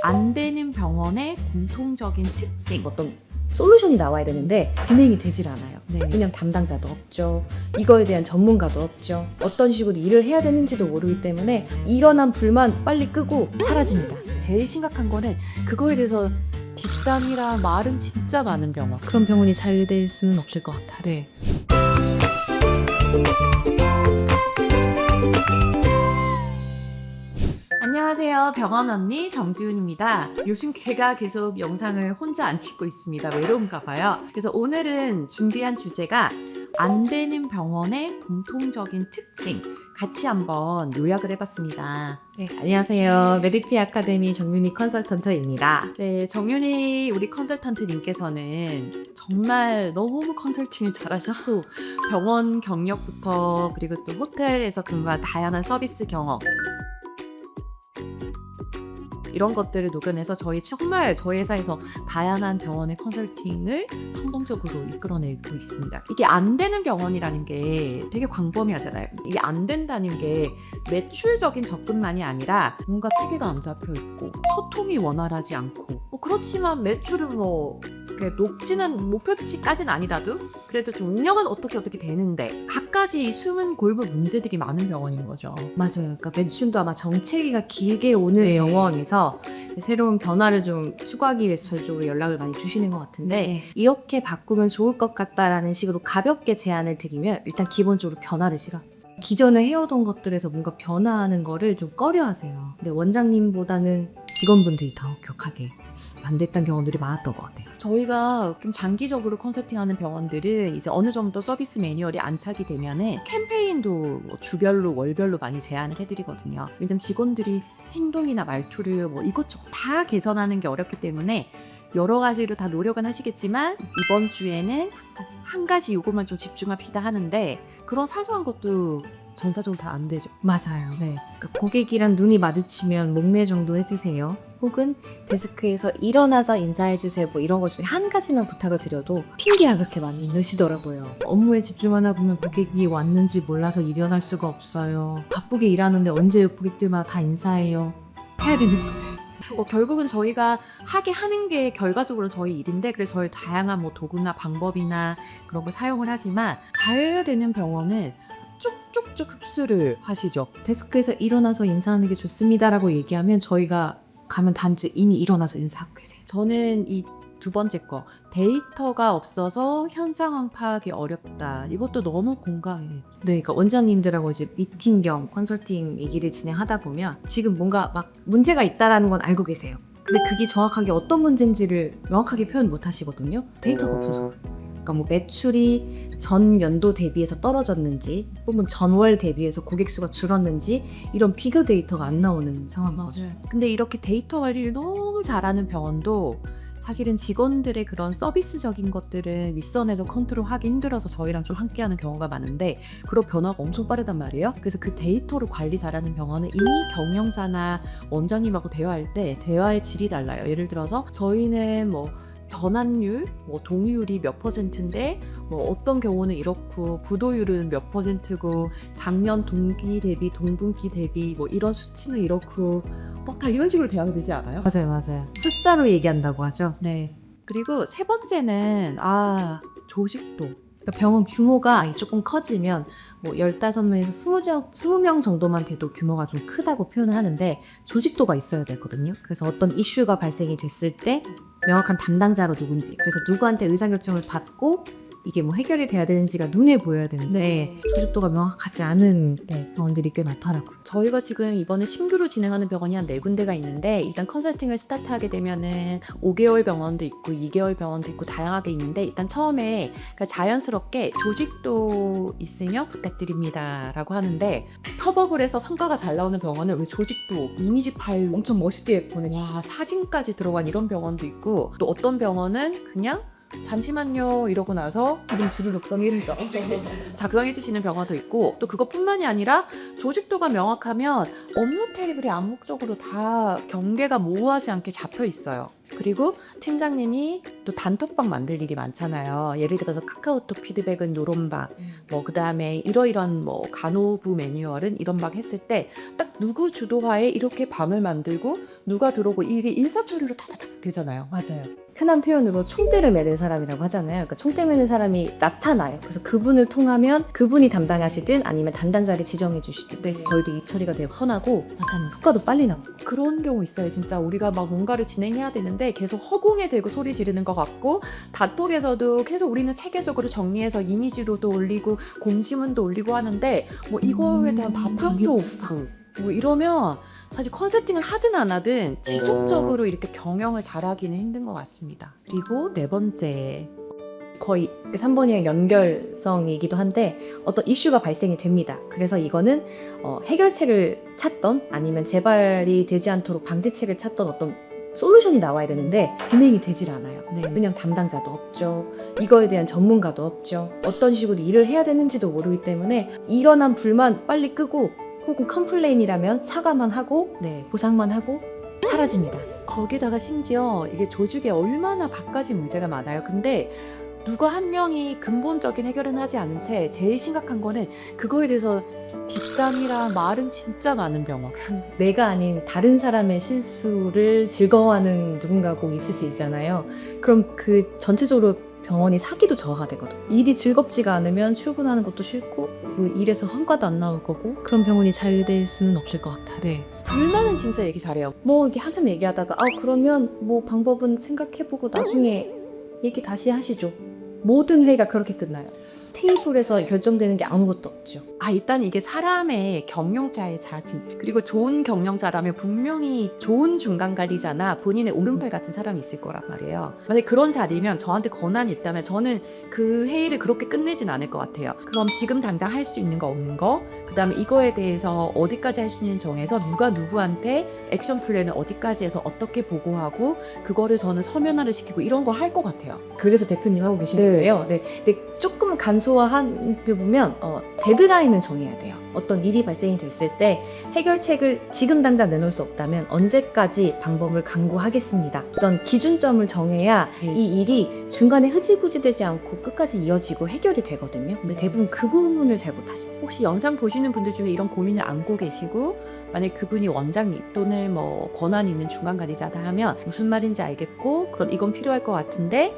안 되는 병원의 공통적인 특징. 어떤 솔루션이 나와야 되는데 진행이 되질 않아요. 그냥 담당자도 없죠. 이거에 대한 전문가도 없죠. 어떤 식으로 일을 해야 되는지도 모르기 때문에 일어난 불만 빨리 끄고 사라집니다. 제일 심각한 거는 그거에 대해서 뒷담이랑 말은 진짜 많은 병원. 그런 병원이 잘 될 수는 없을 것 같아요. 네. 안녕하세요. 병원 언니 정지훈입니다. 요즘 제가 계속 영상을 혼자 안 찍고 있습니다. 외로운가 봐요. 그래서 오늘은 준비한 주제가 안 되는 병원의 공통적인 특징 같이 한번 요약을 해봤습니다. 네, 안녕하세요. 메디피 아카데미 정윤희 컨설턴트입니다. 네, 정윤희 우리 컨설턴트님께서는 정말 너무 컨설팅을 잘하시고 병원 경력부터 그리고 또 호텔에서 근무한 다양한 서비스 경험 이런 것들을 녹여내서 정말 저희 회사에서 다양한 병원의 컨설팅을 성공적으로 이끌어내고 있습니다. 이게 안 되는 병원이라는 게 되게 광범위하잖아요. 이게 안 된다는 게 매출적인 접근만이 아니라 뭔가 체계가 안 잡혀 있고 소통이 원활하지 않고 그렇지만 매출은 높지는 목표치까지는 아니라도 그래도 좀 운영은 어떻게 되는데 갖가지 숨은 골부 문제들이 많은 병원인 거죠. 맞아요. 그러니까 매춘도 아마 정체기가 길게 오는 병원에서 새로운 변화를 좀 추구하기 위해서 저희쪽으로 연락을 많이 주시는 것 같은데 이렇게 바꾸면 좋을 것 같다라는 식으로 가볍게 제안을 드리면 일단 기본적으로 변화를 싫어. 기존에 해오던 것들에서 뭔가 변화하는 거를 좀 꺼려하세요. 근데 원장님보다는 직원분들이 더 격하게 반대했던 경우들이 많았던 것 같아요. 저희가 좀 장기적으로 컨설팅하는 병원들은 이제 어느 정도 서비스 매뉴얼이 안착이 되면은 캠페인도 주별로 월별로 많이 제안을 해드리거든요. 일단 직원들이 행동이나 말투를 이것저것 다 개선하는 게 어렵기 때문에 여러 가지로 다 노력은 하시겠지만 이번 주에는 한 가지 요것만 좀 집중합시다 하는데 그런 사소한 것도 전사적으로 다 안 되죠. 맞아요. 네. 그러니까 고객이랑 눈이 마주치면 목례 정도 해주세요. 혹은 데스크에서 일어나서 인사해주세요. 이런 것 중에 한 가지만 부탁을 드려도 핑계야 그렇게 많이 넣으시더라고요. 업무에 집중하다 보면 고객이 왔는지 몰라서 일어날 수가 없어요. 바쁘게 일하는데 언제 고객들마다 다 인사해요. 해야 되는 건데. 결국은 저희가 하게 하는 게 결과적으로 저희 일인데 그래서 저희 다양한 도구나 방법이나 그런 걸 사용을 하지만 잘 되는 병원은 쭉쭉쭉 흡수를 하시죠. 데스크에서 일어나서 인사하는 게 좋습니다라고 얘기하면 저희가 가면 단지 이미 일어나서 인사하고 계세요. 저는 이 두 번째 거 데이터가 없어서 현 상황 파악이 어렵다. 이것도 너무 공감해요. 네, 그러니까 원장님들하고 이제 미팅 겸 컨설팅 얘기를 진행하다 보면 지금 뭔가 막 문제가 있다라는 건 알고 계세요. 근데 그게 정확하게 어떤 문제인지를 명확하게 표현 못 하시거든요. 데이터가 없어서. 그러니까 매출이 전 연도 대비해서 떨어졌는지 혹은 전월 대비해서 고객 수가 줄었는지 이런 비교 데이터가 안 나오는 상황이죠. 근데 이렇게 데이터 관리를 너무 잘하는 병원도 사실은 직원들의 그런 서비스적인 것들은 윗선에서 컨트롤하기 힘들어서 저희랑 좀 함께하는 경우가 많은데 그런 변화가 엄청 빠르단 말이에요. 그래서 그 데이터를 관리 잘하는 병원은 이미 경영자나 원장님하고 대화할 때 대화의 질이 달라요. 예를 들어서 저희는 전환율, 동의율이 몇 %인데 어떤 경우는 이렇고 부도율은 몇 %고 작년 동기 대비 동분기 대비 이런 수치는 이렇고 다 이런 식으로 대화가 되지 않아요? 맞아요. 숫자로 얘기한다고 하죠. 네. 그리고 세 번째는 조직도. 그러니까 병원 규모가 조금 커지면 15명에서 20명 정도만 돼도 규모가 좀 크다고 표현을 하는데 조직도가 있어야 되거든요. 그래서 어떤 이슈가 발생이 됐을 때 명확한 담당자로 누군지, 그래서 누구한테 의사결정을 받고 이게 해결이 돼야 되는지가 눈에 보여야 되는데 조직도가 명확하지 않은 병원들이 꽤 많더라고요. 저희가 지금 이번에 신규로 진행하는 병원이 한 4군데가 있는데 일단 컨설팅을 스타트하게 되면은 5개월 병원도 있고 2개월 병원도 있고 다양하게 있는데 일단 처음에 자연스럽게 조직도 있으면 부탁드립니다 라고 하는데 협업을 해서 성과가 잘 나오는 병원은 왜 조직도 이미지 파일 엄청 멋있게 보는 사진까지 들어간 이런 병원도 있고 또 어떤 병원은 그냥 잠시만요 이러고 나서 이름 주르륵 작성해 주시는 병원도 있고 또 그것뿐만이 아니라 조직도가 명확하면 업무 테이블이 암묵적으로 다 경계가 모호하지 않게 잡혀 있어요. 그리고 팀장님이 또 단톡방 만들 일이 많잖아요. 예를 들어서 카카오톡 피드백은 요런 방, 뭐 그다음에 이러이런 뭐 간호부 매뉴얼은 이런 방 했을 때 딱 누구 주도하에 이렇게 방을 만들고 누가 들어오고 일이 일사천리로 다다닥 되잖아요. 맞아요. 흔한 표현으로 총대를 매는 사람이라고 하잖아요. 그러니까 총대 매는 사람이 나타나요. 그래서 그분을 통하면 그분이 담당하시든 아니면 담당자를 지정해 주시든. 그래서 저희도 이 처리가 되게 편하고 맞아요. 성과도 빨리 나고. 그런 경우 있어요. 진짜 우리가 막 뭔가를 진행해야 되는데 계속 허공에 들고 소리 지르는 것 같고, 단톡에서도 계속 우리는 체계적으로 정리해서 이미지로도 올리고 공지문도 올리고 하는데 뭐 이거에 대한 바탕도 없고 뭐 이러면 사실 컨설팅을 하든 안 하든 지속적으로 이렇게 경영을 잘하기는 힘든 것 같습니다. 그리고 네 번째, 거의 3번이랑 연결성이기도 한데 어떤 이슈가 발생이 됩니다. 그래서 이거는 해결책을 찾던 아니면 재발이 되지 않도록 방지책을 찾던 어떤 솔루션이 나와야 되는데 진행이 되질 않아요. 네. 왜냐면 담당자도 없죠. 이거에 대한 전문가도 없죠. 어떤 식으로 일을 해야 되는지도 모르기 때문에 일어난 불만 빨리 끄고 혹은 컴플레인이라면 사과만 하고 네. 보상만 하고 사라집니다. 거기다가 심지어 이게 조직에 얼마나 갖가지 문제가 많아요. 근데 누가 한 명이 근본적인 해결은 하지 않은 채 제일 심각한 거는 그거에 대해서 뒷담이랑 말은 진짜 많은 병원. 내가 아닌 다른 사람의 실수를 즐거워하는 누군가 꼭 있을 수 있잖아요. 그럼 그 전체적으로 병원이 사기도 저하가 되거든. 일이 즐겁지가 않으면 출근하는 것도 싫고 그 일에서 성과도 안 나올 거고 그런 병원이 잘 될 수는 없을 것 같아요. 네. 불만은 진짜 얘기 잘해요. 뭐 이게 한참 얘기하다가 그러면 뭐 방법은 생각해보고 나중에 얘기 다시 하시죠. 모든 회의가 그렇게 끝나요. 테이블에서 결정되는 게 아무것도 없죠. 일단 이게 사람의 경영자의 자질, 그리고 좋은 경영자라면 분명히 좋은 중간 관리자나 본인의 오른팔 같은 사람이 있을 거란 말이에요. 만약에 그런 자리면 저한테 권한이 있다면 저는 그 회의를 그렇게 끝내진 않을 것 같아요. 그럼 지금 당장 할 수 있는 거 없는 거, 그 다음에 이거에 대해서 어디까지 할 수 있는지 정해서 누가 누구한테 액션 플랜을 어디까지 해서 어떻게 보고하고 그거를 저는 서면화를 시키고 이런 거 할 것 같아요. 그래서 대표님 하고 계시는 거예요. 네. 근데 조금 간소화한 게 보면 데드라인은 정해야 돼요. 어떤 일이 발생이 됐을 때 해결책을 지금 당장 내놓을 수 없다면 언제까지 방법을 강구하겠습니다. 어떤 기준점을 정해야 이 일이 중간에 흐지부지 되지 않고 끝까지 이어지고 해결이 되거든요. 근데 대부분 그 부분을 잘 못하시죠. 혹시 영상 보시는 분들 중에 이런 고민을 안고 계시고 만약 그분이 원장님 또는 뭐 권한 있는 중간 관리자다 하면 무슨 말인지 알겠고 그럼 이건 필요할 것 같은데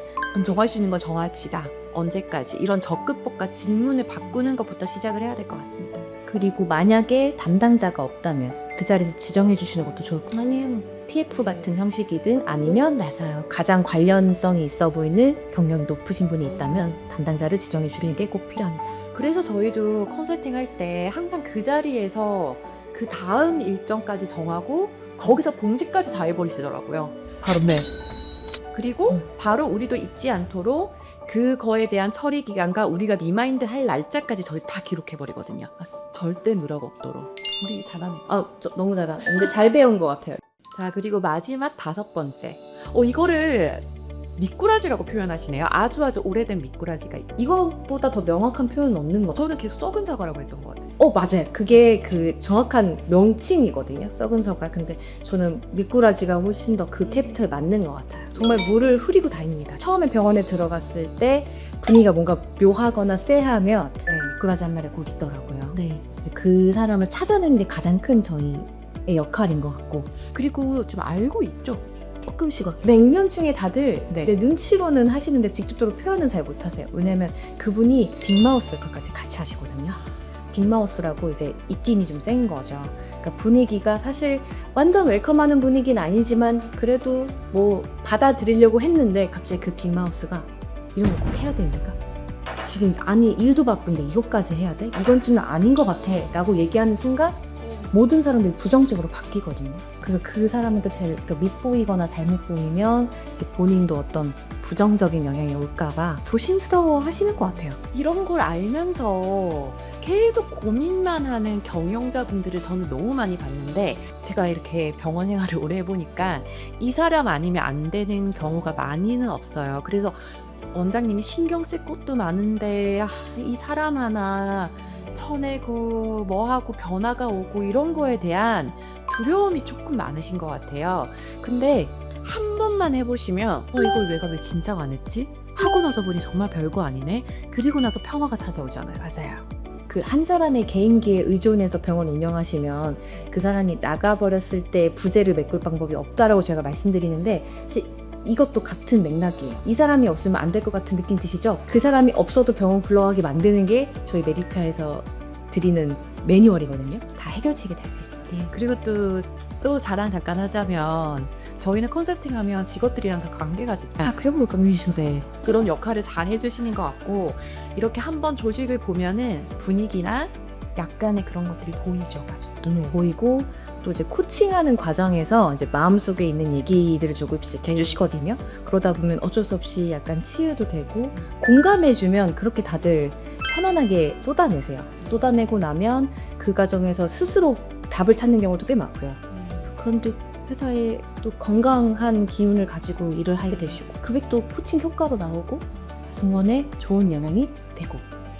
정할 수 있는 건 정합시다. 언제까지 이런 적극법과 질문을 바꾸는 것부터 시작을 해야 될 것 같습니다. 그리고 만약에 담당자가 없다면 그 자리에서 지정해 주시는 것도 좋을 것 같아요. TF 같은 형식이든 아니면 나서요. 가장 관련성이 있어 보이는 경력이 높으신 분이 있다면 담당자를 지정해 주는 게 꼭 필요합니다. 그래서 저희도 컨설팅 할 때 항상 그 자리에서 그 다음 일정까지 정하고 거기서 봉지까지 다 해버리시더라고요. 바로 네. 그리고 바로 우리도 잊지 않도록 그거에 대한 처리 기간과 우리가 리마인드 할 날짜까지 저희 다 기록해버리거든요. 절대 누락 없도록. 우리 잘하네. 너무 잘하. 근데 잘 배운 것 같아요. 자, 그리고 마지막 5번째. 이거를 미꾸라지라고 표현하시네요. 아주 오래된 미꾸라지가 있고. 이거보다 더 명확한 표현은 없는 것 같아요. 저는 계속 썩은 사과라고 했던 것 같아요. 맞아요. 그게 그 정확한 명칭이거든요. 썩은 사과. 근데 저는 미꾸라지가 훨씬 더 그 캐릭터에 맞는 것 같아요. 정말 물을 흐리고 다닙니다. 처음에 병원에 들어갔을 때 분위기가 뭔가 묘하거나 쎄하면 미꾸라지 한 마리 꼭 있더라고요. 네. 그 사람을 찾아내는 게 가장 큰 저희의 역할인 것 같고. 그리고 좀 알고 있죠. 조금씩은. 맹년층에 다들 네. 내 눈치로는 하시는데 직접적으로 표현은 잘 못하세요. 왜냐면 그분이 빅마우스까지 같이 하시거든요. 빅마우스라고 이제 입김이 좀 센 거죠. 그러니까 분위기가 사실 완전 웰컴하는 분위기는 아니지만 그래도 뭐 받아들이려고 했는데 갑자기 그 빅마우스가 이런 거 꼭 해야 됩니까? 지금 아니 일도 바쁜데 이것까지 해야 돼? 이건 좀 아닌 것 같아 라고 얘기하는 순간 모든 사람들이 부정적으로 바뀌거든요. 그래서 그 사람한테 제일 밉보이거나 잘못 보이면 이제 본인도 어떤 부정적인 영향이 올까봐 조심스러워 하시는 것 같아요. 이런 걸 알면서 계속 고민만 하는 경영자분들을 저는 너무 많이 봤는데 제가 이렇게 병원 생활을 오래 해보니까 이 사람 아니면 안 되는 경우가 많이는 없어요. 그래서 원장님이 신경 쓸 것도 많은데 이 사람 하나 쳐내고 뭐하고 변화가 오고 이런 거에 대한 두려움이 조금 많으신 것 같아요. 근데 한 번만 해보시면 이걸 내가 왜 진작 안 했지? 하고 나서 보니 정말 별거 아니네. 그리고 나서 평화가 찾아오잖아요. 맞아요. 그 한 사람의 개인기에 의존해서 병원 운영하시면 그 사람이 나가버렸을 때 부재를 메꿀 방법이 없다라고 제가 말씀드리는데 사실 이것도 같은 맥락이에요. 이 사람이 없으면 안 될 것 같은 느낌 드시죠? 그 사람이 없어도 병원 굴러가게 만드는 게 저희 메디카에서 드리는 매뉴얼이거든요. 다 해결책이 될 수 있어요. 네, 그리고 또 자랑 잠깐 하자면 저희는 컨설팅하면 직업들이랑 다 관계가 좋다. 그래볼까 뮤지션에 그런 역할을 잘 해주시는 것 같고 이렇게 한번 조직을 보면은 분위기나 약간의 그런 것들이 보이죠. 눈에 보이고 또 이제 코칭하는 과정에서 이제 마음속에 있는 얘기들을 조금씩 해주시거든요. 그러다 보면 어쩔 수 없이 약간 치유도 되고 공감해주면 그렇게 다들 편안하게 쏟아내세요. 쏟아내고 나면 그 과정에서 스스로 답을 찾는 경우도 꽤 많고요. 그런데 회사에 또 건강한 기운을 가지고 일을 하게 되시고 그게 또 코칭 효과로 나오고 승원에 좋은 영향이 되고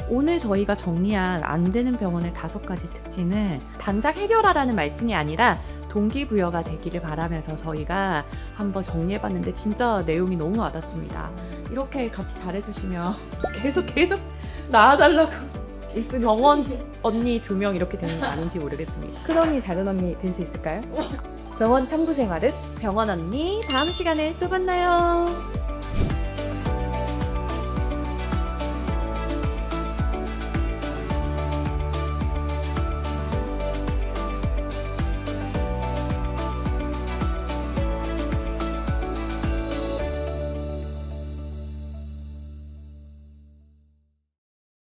오늘 저희가 정리한 안 되는 병원의 5가지 특징은 당장 해결하라는 말씀이 아니라 동기부여가 되기를 바라면서 저희가 한번 정리해봤는데 진짜 내용이 너무 와닿습니다. 이렇게 같이 잘해주시면 계속 나와달라고 병원 언니 2명 이렇게 되는 거 아닌지 모르겠습니다. 큰 언니 작은 언니 될 수 있을까요? 병원 탐구 생활은 병원 언니 다음 시간에 또 만나요.